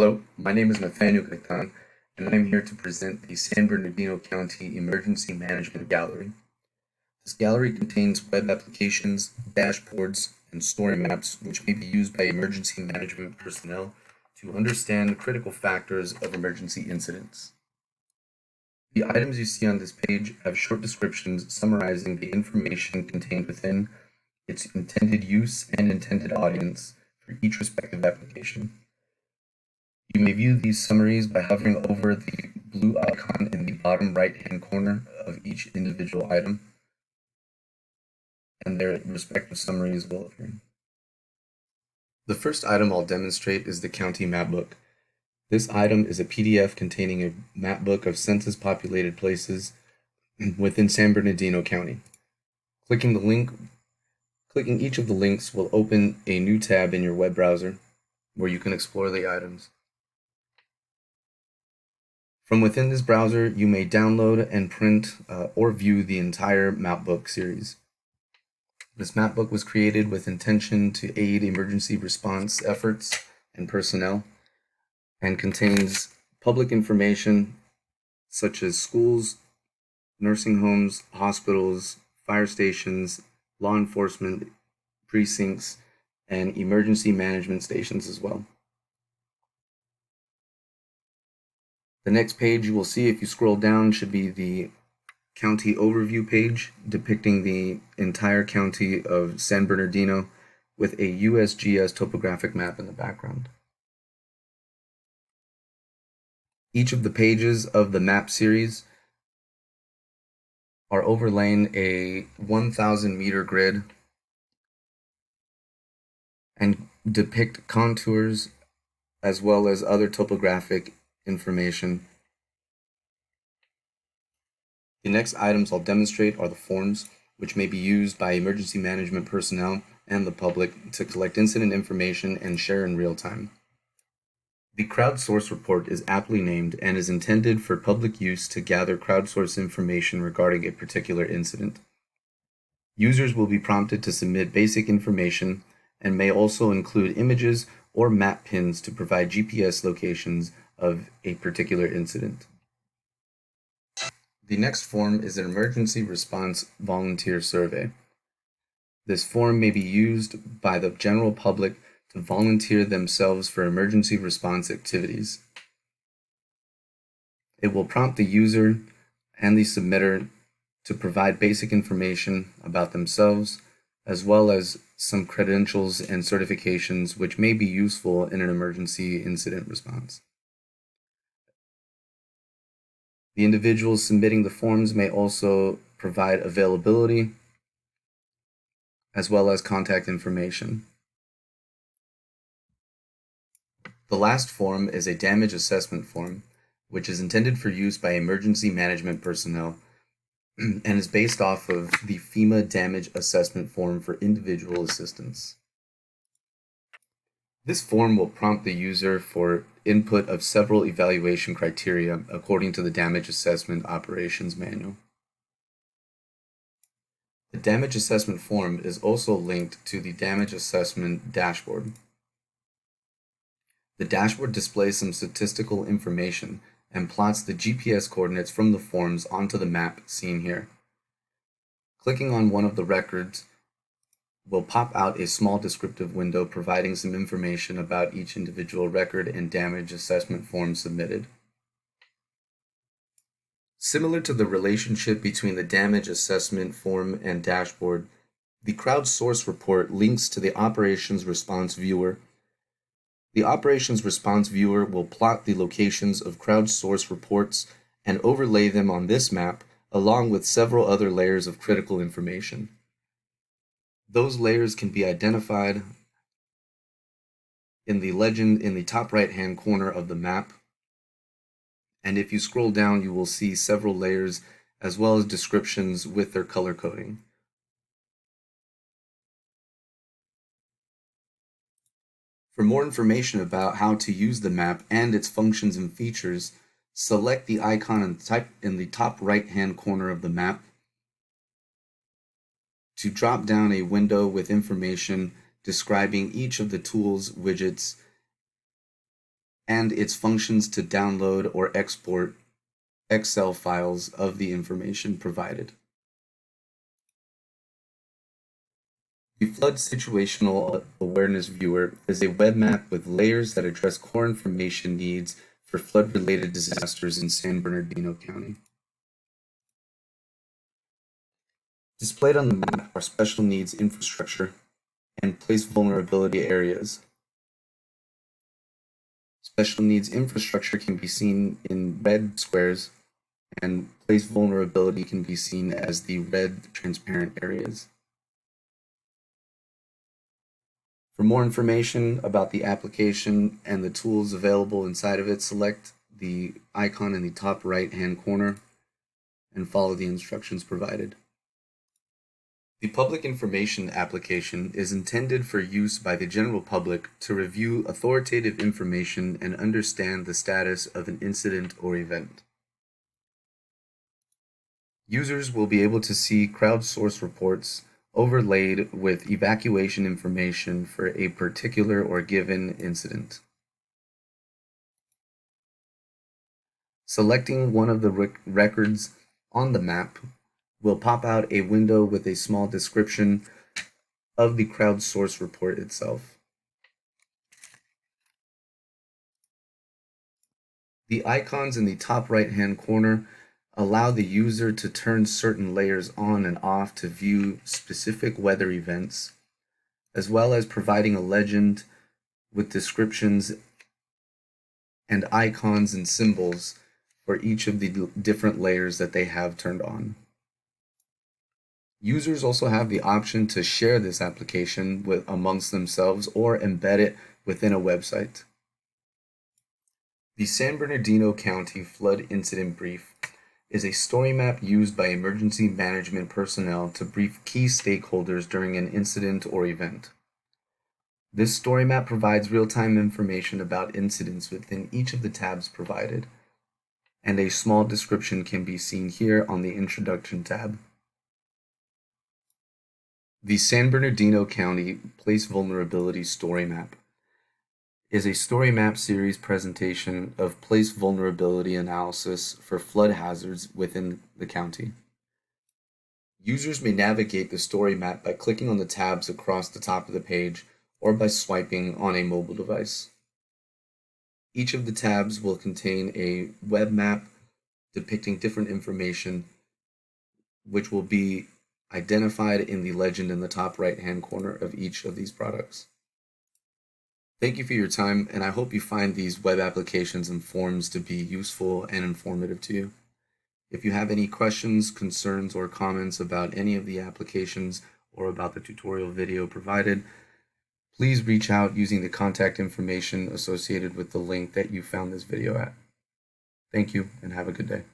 Hello, my name is Nathaniel Gaetan, and I'm here to present the San Bernardino County Emergency Management Gallery. This gallery contains web applications, dashboards, and story maps which may be used by emergency management personnel to understand critical factors of emergency incidents. The items you see on this page have short descriptions summarizing the information contained within, its intended use and intended audience for each respective application. You may view these summaries by hovering over the blue icon in the bottom right-hand corner of each individual item, and their respective summaries will appear. The first item I'll demonstrate is the County Map Book. This item is a PDF containing a map book of census-populated places within San Bernardino County. Clicking each of the links will open a new tab in your web browser where you can explore the items. From within this browser, you may download and print or view the entire mapbook series. This mapbook was created with intention to aid emergency response efforts and personnel, and contains public information such as schools, nursing homes, hospitals, fire stations, law enforcement precincts, and emergency management stations as well. The next page you will see if you scroll down should be the county overview page depicting the entire county of San Bernardino with a USGS topographic map in the background. Each of the pages of the map series are overlaying a 1,000 meter grid and depict contours as well as other topographic information. The next items I'll demonstrate are the forms, which may be used by emergency management personnel and the public to collect incident information and share in real time. The Crowdsource Report is aptly named and is intended for public use to gather crowdsource information regarding a particular incident. Users will be prompted to submit basic information and may also include images or map pins to provide GPS locations of a particular incident. The next form is an emergency response volunteer survey. This form may be used by the general public to volunteer themselves for emergency response activities. It will prompt the user and the submitter to provide basic information about themselves, as well as some credentials and certifications which may be useful in an emergency incident response. The individuals submitting the forms may also provide availability as well as contact information. The last form is a damage assessment form, which is intended for use by emergency management personnel and is based off of the FEMA damage assessment form for individual assistance. This form will prompt the user for input of several evaluation criteria according to the Damage Assessment Operations Manual. The damage assessment form is also linked to the damage assessment dashboard. The dashboard displays some statistical information and plots the GPS coordinates from the forms onto the map seen here. Clicking on one of the records will pop out a small descriptive window providing some information about each individual record and damage assessment form submitted. Similar to the relationship between the damage assessment form and dashboard, the Crowdsource Report links to the Operations Response Viewer. The Operations Response Viewer will plot the locations of crowdsource reports and overlay them on this map, along with several other layers of critical information. Those layers can be identified in the legend in the top right-hand corner of the map. And if you scroll down, you will see several layers as well as descriptions with their color coding. For more information about how to use the map and its functions and features, select the icon in the top right-hand corner of the map to drop down a window with information describing each of the tools, widgets, and its functions to download or export Excel files of the information provided. The Flood Situational Awareness Viewer is a web map with layers that address core information needs for flood-related disasters in San Bernardino County. Displayed on the map are special needs infrastructure and place vulnerability areas. Special needs infrastructure can be seen in red squares, and place vulnerability can be seen as the red transparent areas. For more information about the application and the tools available inside of it, select the icon in the top right-hand corner and follow the instructions provided. The public information application is intended for use by the general public to review authoritative information and understand the status of an incident or event. Users will be able to see crowdsource reports overlaid with evacuation information for a particular or given incident. Selecting one of the records on the map will pop out a window with a small description of the crowdsource report itself. The icons in the top right-hand corner allow the user to turn certain layers on and off to view specific weather events, as well as providing a legend with descriptions and icons and symbols for each of the different layers that they have turned on. Users also have the option to share this application amongst themselves or embed it within a website. The San Bernardino County Flood Incident Brief is a story map used by emergency management personnel to brief key stakeholders during an incident or event. This story map provides real-time information about incidents within each of the tabs provided, and a small description can be seen here on the Introduction tab. The San Bernardino County Place Vulnerability Story Map is a story map series presentation of place vulnerability analysis for flood hazards within the county. Users may navigate the story map by clicking on the tabs across the top of the page or by swiping on a mobile device. Each of the tabs will contain a web map depicting different information, which will be identified in the legend in the top right-hand corner of each of these products. Thank you for your time, and I hope you find these web applications and forms to be useful and informative to you. If you have any questions, concerns, or comments about any of the applications or about the tutorial video provided, please reach out using the contact information associated with the link that you found this video at. Thank you, and have a good day.